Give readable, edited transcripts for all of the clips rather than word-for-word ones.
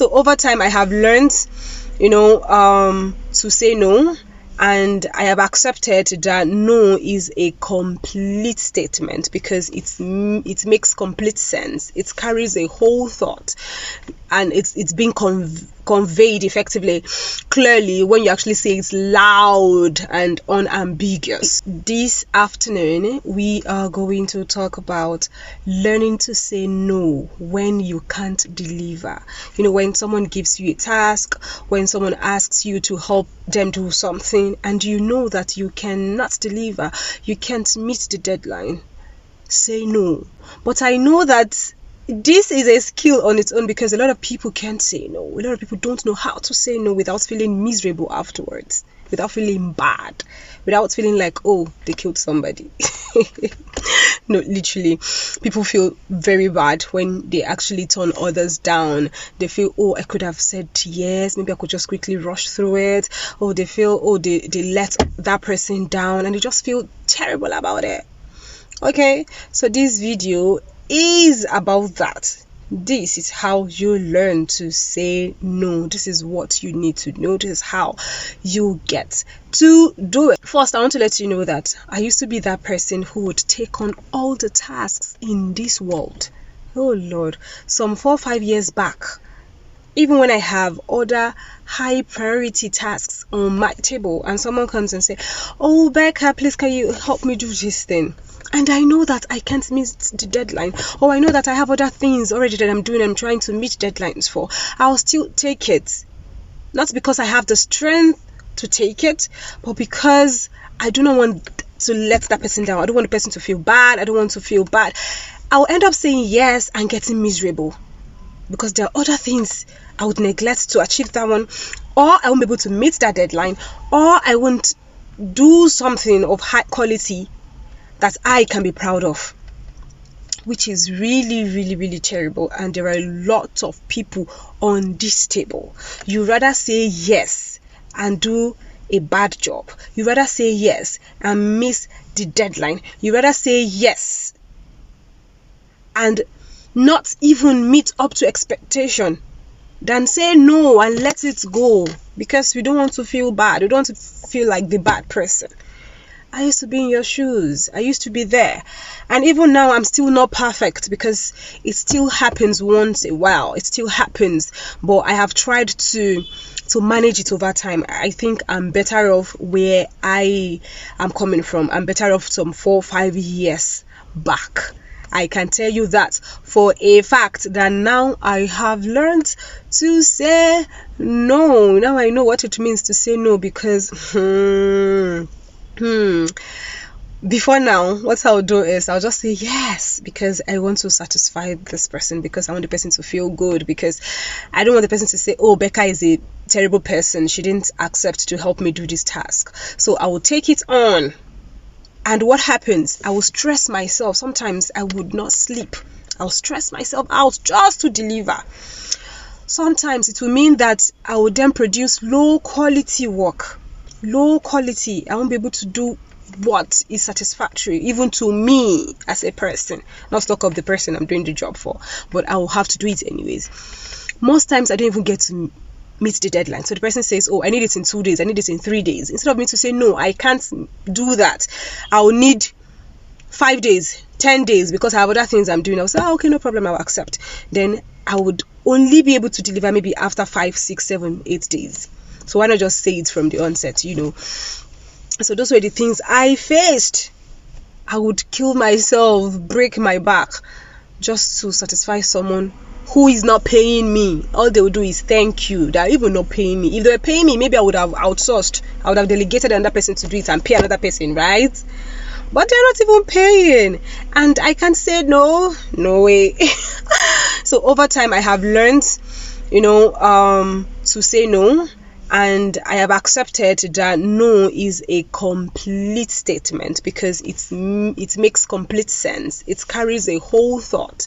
So over time I have learned, to say no, and I have accepted that no is a complete statement because it makes complete sense. It carries a whole thought, and it's being conveyed effectively, clearly, when you actually say it's loud and unambiguous. This afternoon we are going to talk about learning to say no when you can't deliver. When someone gives you a task, when someone asks you to help them do something and you know that you cannot deliver, you can't meet the deadline, say no. But I know that this is a skill on its own because a lot of people can't say no. A lot of people don't know how to say no without feeling miserable afterwards, without feeling bad, without feeling like, oh, they killed somebody. No, literally, people feel very bad when they actually turn others down. They feel, oh, I could have said yes, maybe I could just quickly rush through it. Or they feel, oh, they let that person down, and they just feel terrible about it. Okay, so this video is about that. This is how you learn to say no. This is what you need to know. This is how you get to do it. First, I want to let you know that I used to be that person who would take on all the tasks in this world. Oh Lord, some 4 or 5 years back, even when I have other high priority tasks on my table and someone comes and say, oh Becca, please can you help me do this thing? And I know that I can't meet the deadline, or I know that I have other things already that I'm trying to meet deadlines for, I'll still take it. Not because I have the strength to take it, but because I do not want to let that person down. I don't want the person to feel bad. I don't want to feel bad. I'll end up saying yes and getting miserable because there are other things I would neglect to achieve that one, or I won't be able to meet that deadline, or I won't do something of high quality that I can be proud of, which is really, really, really terrible. And there are a lot of people on this table. You rather say yes and do a bad job. You rather say yes and miss the deadline. You rather say yes and not even meet up to expectation than say no and let it go because we don't want to feel bad. We don't want to feel like the bad person. I used to be in your shoes. I used to be there. And even now, I'm still not perfect because it still happens once in a while. It still happens. But I have tried to manage it over time. I think I'm better off where I am coming from. I'm better off some 4 or 5 years back. I can tell you that for a fact that now I have learned to say no. Now I know what it means to say no because before now, what I'll do is I'll just say yes because I want to satisfy this person, because I want the person to feel good, because I don't want the person to say, oh, Becca is a terrible person, she didn't accept to help me do this task. So I will take it on, and what happens? I will stress myself. Sometimes I would not sleep. I'll stress myself out just to deliver. Sometimes it will mean that I will then produce low quality work. Low quality. I won't be able to do what is satisfactory even to me as a person, not talk of the person I'm doing the job for, but I will have to do it anyways. Most times I don't even get to meet the deadline, so the person says, oh, I need it in 2 days, I need it in 3 days. Instead of me to say, no, I can't do that, I will need 5 days, 10 days because I have other things I'm doing. I'll say, oh, okay, no problem, I'll accept. Then I would only be able to deliver maybe after 5, 6, 7, 8 days. So why not just say it from the onset, So those were the things I faced. I would kill myself, break my back, just to satisfy someone who is not paying me. All they will do is thank you. They're even not paying me. If they were paying me, maybe I would have outsourced. I would have delegated another person to do it and pay another person, right? But they're not even paying. And I can't say no. No way. So over time, I have learned, to say no. And I have accepted that no is a complete statement because it makes complete sense. It carries a whole thought,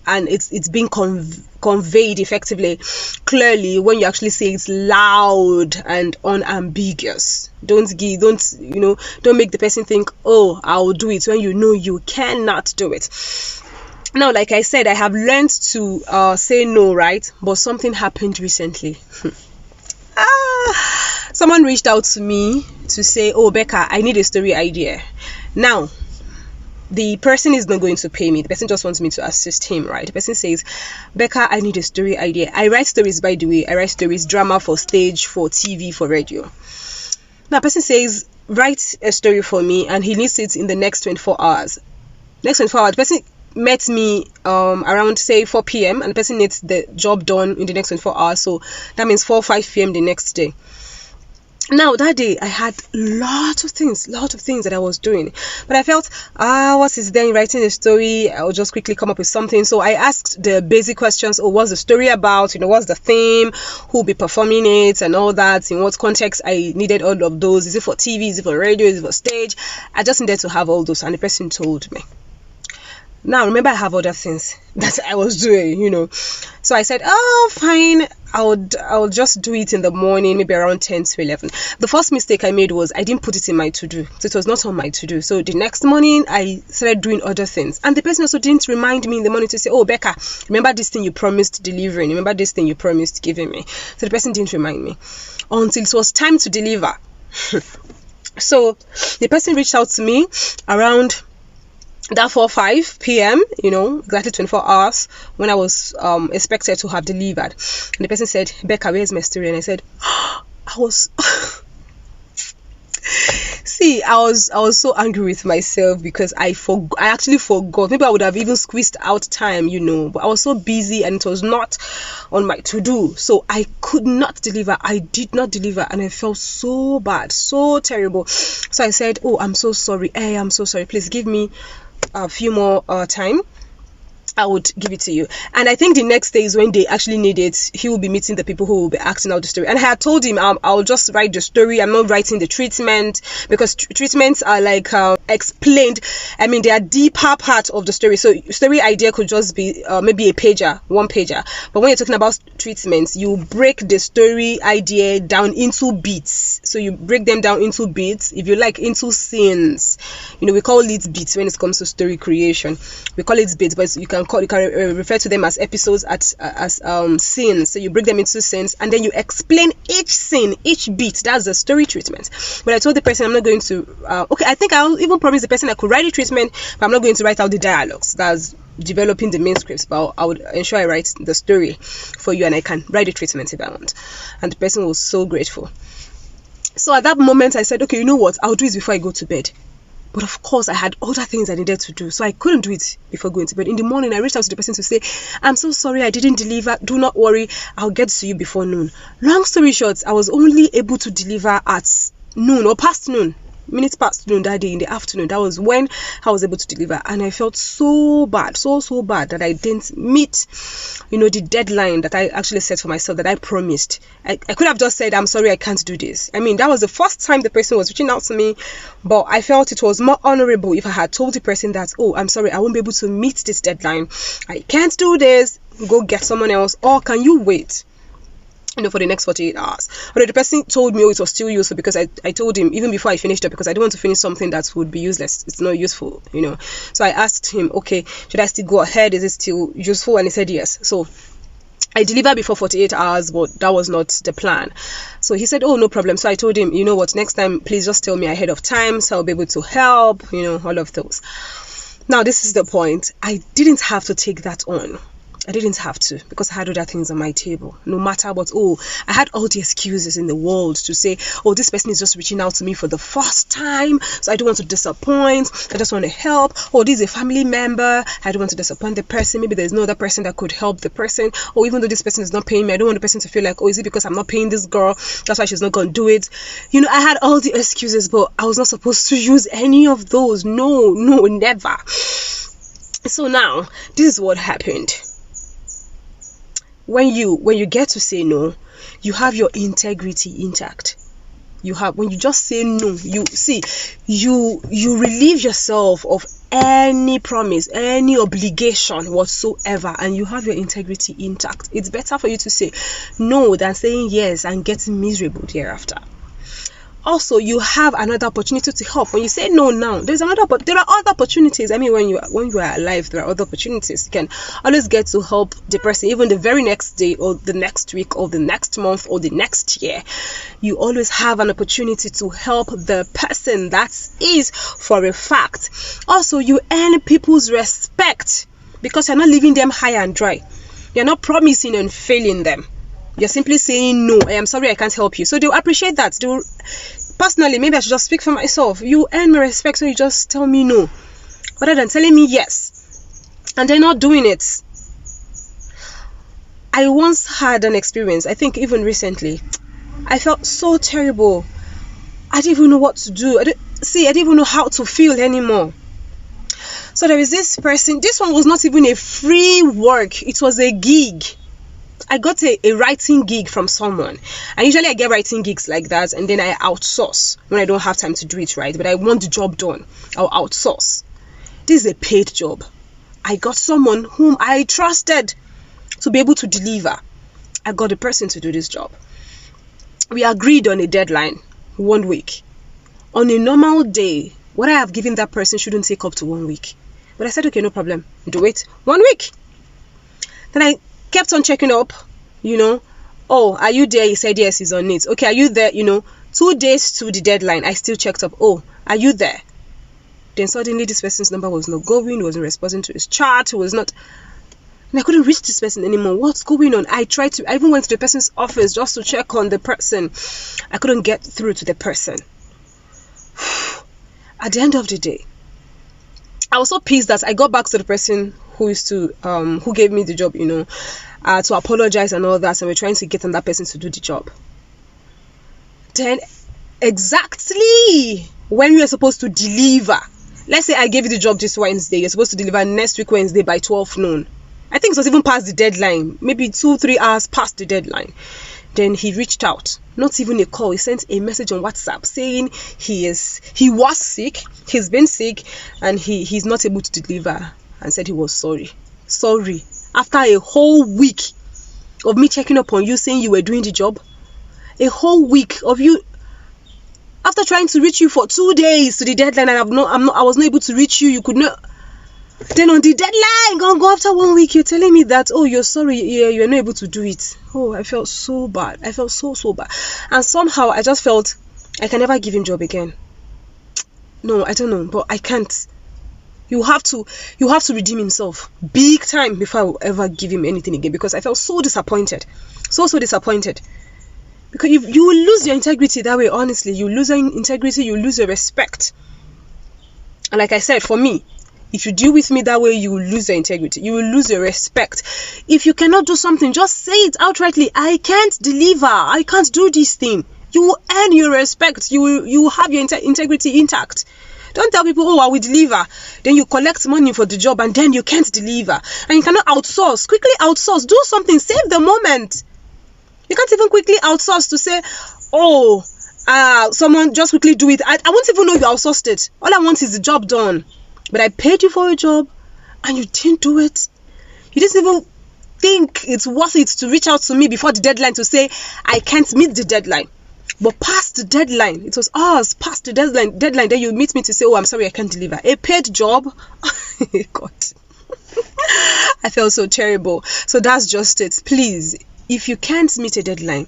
and it's being conveyed effectively, clearly, when you actually say it's loud and unambiguous. Don't make the person think, oh, I'll do it, when you know you cannot do it. Now, like I said, I have learned to say no, right? But something happened recently. Someone reached out to me to say, oh, Becca, I need a story idea. Now, the person is not going to pay me. The person just wants me to assist him, right? The person says, Becca, I need a story idea. I write stories, by the way. I write stories, drama for stage, for TV, for radio. Now, the person says, write a story for me, and he needs it in the next 24 hours. Next 24 hours, the person met me around, say, 4 p.m. and the person needs the job done in the next 24 hours. So that means 4 or 5 p.m. the next day. Now, that day, I had lots of things that I was doing. But I felt, what is there in writing a story? I'll just quickly come up with something. So I asked the basic questions. Oh, what's the story about? What's the theme? Who will be performing it and all that? In what context I needed all of those? Is it for TV? Is it for radio? Is it for stage? I just needed to have all those. And the person told me. Now, remember, I have other things that I was doing, So I said, oh, fine. I'll just do it in the morning, maybe around 10 to 11. The first mistake I made was I didn't put it in my to-do. So it was not on my to-do. So the next morning, I started doing other things. And the person also didn't remind me in the morning to say, oh, Becca, remember this thing you promised delivering? Remember this thing you promised giving me? So the person didn't remind me until it was time to deliver. So the person reached out to me around that 4 or 5 p.m., exactly 24 hours when I was expected to have delivered. And the person said, Becca, where's my story? And I said, I was so angry with myself because I actually forgot. Maybe I would have even squeezed out time, but I was so busy and it was not on my to-do. So I could not deliver. I did not deliver and I felt so bad, so terrible. So I said, oh, I'm so sorry. Hey, I'm so sorry. Please give me a few more time. I would give it to you. And I think the next day is when they actually need it. He will be meeting the people who will be acting out the story. And I had told him I'll just write the story. I'm not writing the treatment because treatments are like explained. I mean, they are deeper part of the story. So story idea could just be maybe one pager. But when you're talking about treatments, you break the story idea down into bits. So you break them down into bits. If you like, into scenes. We call it bits when it comes to story creation. We call it bits, but you can refer to them as episodes, as scenes. So you break them into scenes and then you explain each scene, each bit. That's the story treatment. But I told the person I'm not going to I think I'll even promise the person I could write the treatment, but I'm not going to write out the dialogues. That's developing the main scripts, but I would ensure I write the story for you and I can write the treatment if I want. And the person was so grateful. So at that moment I said, okay, you know what, I'll do it before I go to bed. But of course, I had other things I needed to do. So I couldn't do it before going to bed. In the morning, I reached out to the person to say, I'm so sorry I didn't deliver. Do not worry. I'll get to you before noon. Long story short, I was only able to deliver at noon or past noon. Minutes past noon that day in the afternoon. That was when I was able to deliver. And I felt so bad, so bad that I didn't meet, the deadline that I actually set for myself, that I promised. I could have just said, I'm sorry, I can't do this. I mean, that was the first time the person was reaching out to me, but I felt it was more honorable if I had told the person that, oh, I'm sorry, I won't be able to meet this deadline. I can't do this. Go get someone else. Or can you wait? For the next 48 hours. But the person told me, it was still useful because I told him even before I finished it, because I don't want to finish something that would be useless. It's not useful, So I asked him, okay, should I still go ahead? Is it still useful? And he said yes. So I delivered before 48 hours, but that was not the plan. So he said, oh, no problem. So I told him, you know what, next time, please just tell me ahead of time so I'll be able to help, all of those. Now, this is the point. I didn't have to take that on. I didn't have to because I had other things on my table. No matter what, I had all the excuses in the world to say, oh, this person is just reaching out to me for the first time, so I don't want to disappoint. I just want to help. Oh, this is a family member. I don't want to disappoint the person. Maybe there's no other person that could help the person. Or even though this person is not paying me, I don't want the person to feel like, oh, is it because I'm not paying this girl? That's why she's not going to do it. I had all the excuses, but I was not supposed to use any of those. No, never. So now, this is what happened. When you get to say no, you have your integrity intact. When you just say no, you relieve yourself of any promise, any obligation whatsoever, and you have your integrity intact. It's better for you to say no than saying yes and getting miserable thereafter. also you have another opportunity to help. When you say no now, there are other opportunities. I mean, when you are alive, there are other opportunities. You can always get to help the person, even the very next day or the next week or the next month or the next year. You always have an opportunity to help the person. That is for a fact. Also, you earn people's respect because you're not leaving them high and dry. You're not promising and failing them. You're simply saying, no, I am sorry, I can't help you. So they'll appreciate that. Personally, maybe I should just speak for myself. You earn my respect, so you just tell me no, rather than telling me yes, and they're not doing it. I once had an experience, I think even recently. I felt so terrible. I didn't even know what to do. I didn't even know how to feel anymore. So there is this person. This one was not even a free work. It was a gig. I got a writing gig from someone. And usually I get writing gigs like that, and then I outsource when I don't have time to do it right. But I want the job done, I'll outsource. This is a paid job. I got someone whom I trusted to be able to deliver. I got a person to do this job. We agreed on a deadline, 1 week. On a normal day, what I have given that person shouldn't take up to 1 week. But I said, okay, no problem. Do it. 1 week. Then I kept on checking up, Oh, are you there? He said yes, he's on it. Okay, are you there? 2 days to the deadline, I still checked up. Oh, are you there? Then suddenly this person's number was not going, wasn't responding to his chat, and I couldn't reach this person anymore. What's going on? I even went to the person's office just to check on the person. I couldn't get through to the person. At the end of the day, I was so pissed that I got back to the person who gave me the job, to apologize and all that, and we're trying to get that person to do the job. Then exactly when we are supposed to deliver, let's say I gave you the job this Wednesday, you're supposed to deliver next week Wednesday by 12 noon. I think it was even past the deadline, maybe 2-3 hours past the deadline. Then he reached out, not even a call. He sent a message on WhatsApp saying he was sick, he's been sick, and he's not able to deliver, and said he was sorry. After a whole week of me checking up on you, saying you were doing the job, a whole week of you, after trying to reach you for 2 days to the deadline, and I was not able to reach you. You could not. Then on the deadline, go after 1 week, you're telling me that, oh, you're sorry, you're not able to do it. Oh, I felt so bad. I felt so bad. And somehow I just felt I can never give him job again. No, I don't know, but I can't. You have to redeem himself big time before I will ever give him anything again, because I felt so disappointed. So disappointed. Because you will lose your integrity that way, honestly. You lose your integrity, you lose your respect. And like I said, for me, if you deal with me that way, you will lose your integrity. You will lose your respect. If you cannot do something, just say it outrightly. I can't deliver. I can't do this thing. You will earn your respect. You will have your integrity intact. Don't tell people, oh, I will deliver. Then you collect money for the job and then you can't deliver. And you cannot outsource. Quickly outsource. Do something. Save the moment. You can't even quickly outsource to say, oh, someone just quickly do it. I won't even know you outsourced it. All I want is the job done. But I paid you for a job and you didn't do it. You didn't even think it's worth it to reach out to me before the deadline to say I can't meet the deadline. But past the deadline, it was us, past the deadline, then you meet me to say, oh, I'm sorry, I can't deliver. A paid job? God. I felt so terrible. So that's just it. Please, if you can't meet a deadline,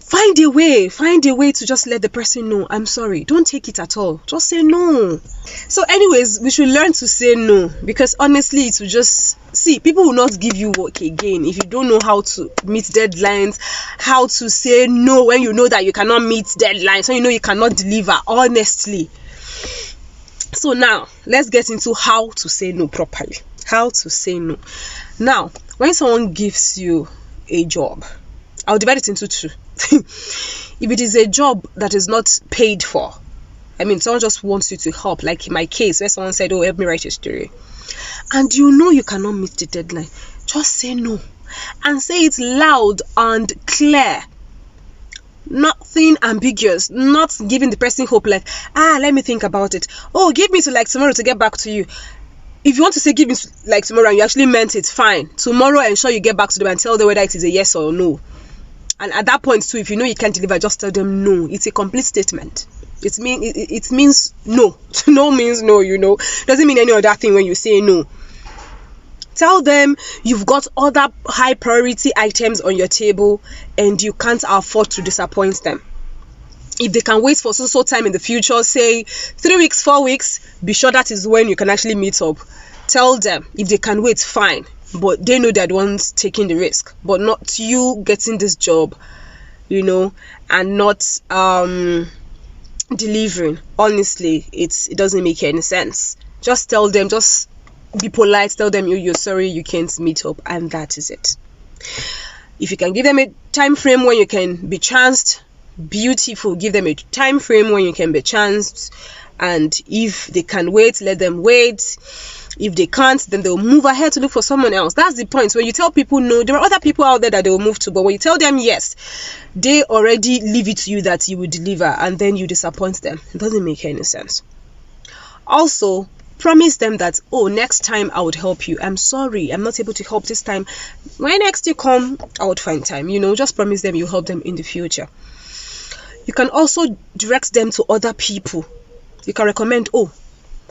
find a way to just let the person know, I'm sorry. Don't take it at all. Just say no. So anyways, we should learn to say no, because honestly, it will just, people will not give you work again if you don't know how to meet deadlines, how to say no when you know that you cannot meet deadlines, when you know you cannot deliver, honestly. So now, let's get into how to say no properly. How to say no. Now, when someone gives you a job, I'll divide it into two. If it is a job that is not paid for, I mean, someone just wants you to help, like in my case, where someone said, oh, help me write a story, and you know you cannot meet the deadline, just say no, and say it loud and clear. Nothing ambiguous, not giving the person hope, like, let me think about it. Oh, give me to like tomorrow to get back to you. If you want to say give me like tomorrow and you actually meant it, fine. Tomorrow, ensure you get back to them and tell them whether it is a yes or no. And at that point too, if you know you can't deliver, just tell them no. It's a complete statement. It means no. No means no, Doesn't mean any other thing when you say no. Tell them you've got other high priority items on your table and you can't afford to disappoint them. If they can wait for so time in the future, say 3 weeks, 4 weeks, be sure that is when you can actually meet up. Tell them if they can wait, fine. But they know they're the ones taking the risk. But not you getting this job, and not delivering. Honestly, it doesn't make any sense. Just tell them, just be polite, tell them you're sorry you can't meet up, and that is it. If you can give them a time frame when you can be chanced, beautiful. Give them a time frame when you can be chanced, and if they can wait, let them wait. If they can't, then they'll move ahead to look for someone else. That's the point. When you tell people no, there are other people out there that they will move to, but when you tell them yes, they already leave it to you that you will deliver, and then you disappoint them. It doesn't make any sense. Also, promise them that, next time I would help you. I'm sorry, I'm not able to help this time. When next you come, I would find time. Just promise them you'll help them in the future. You can also direct them to other people. You can recommend,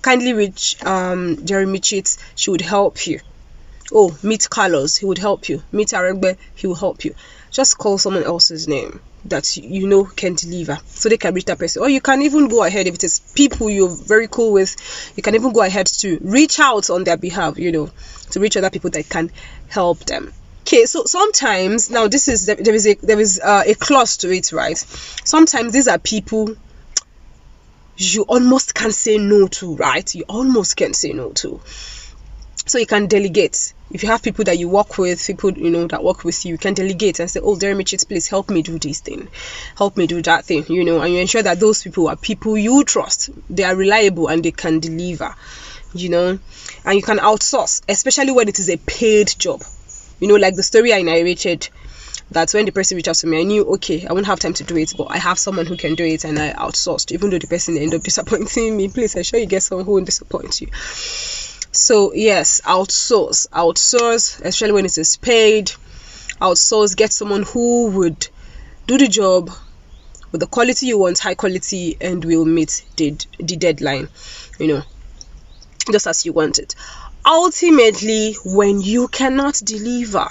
kindly reach Jeremy Cheats, she would help you. Meet Carlos, he would help you. Meet Aregbe, he will help you. Just call someone else's name that can deliver, so they can reach that person. Or you can even go ahead, if it is people you're very cool with, you can even go ahead to reach out on their behalf, to reach other people that can help them. Okay, so sometimes, now there is a clause to it, right? Sometimes these are people you almost can't say no to, right? You almost can't say no to. So you can delegate. If you have people that you work with, people that work with you, you can delegate and say, Jeremy Chits, please help me do this thing, help me do that thing, and you ensure that those people are people you trust, they are reliable and they can deliver, and you can outsource, especially when it is a paid job. Like the story I narrated, that when the person reached out to me, I knew, I won't have time to do it, but I have someone who can do it, and I outsourced, even though the person ended up disappointing me. Please ensure you get someone who won't disappoint you. So yes, outsource, especially when it is paid. Outsource, get someone who would do the job with the quality you want, high quality, and will meet the deadline, just as you want it. Ultimately, when you cannot deliver,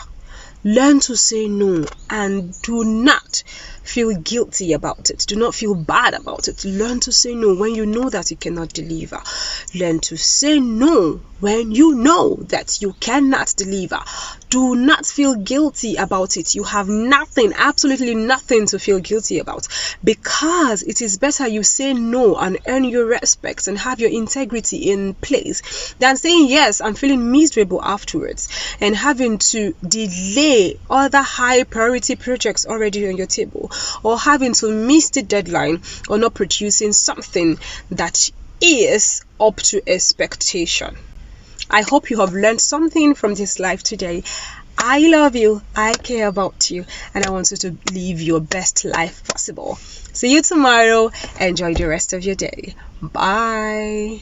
learn to say no, and do not feel guilty about it. Do not feel bad about it. Learn to say no when you know that you cannot deliver. Learn to say no when you know that you cannot deliver. Do not feel guilty about it. You have nothing, absolutely nothing to feel guilty about, because it is better you say no and earn your respect and have your integrity in place than saying yes and feeling miserable afterwards and having to delay other high priority projects already on your table, or having to miss the deadline, or not producing something that is up to expectation. I hope you have learned something from this life today. I love you, I care about you, and I want you to live your best life possible. See you tomorrow. Enjoy the rest of your day. Bye.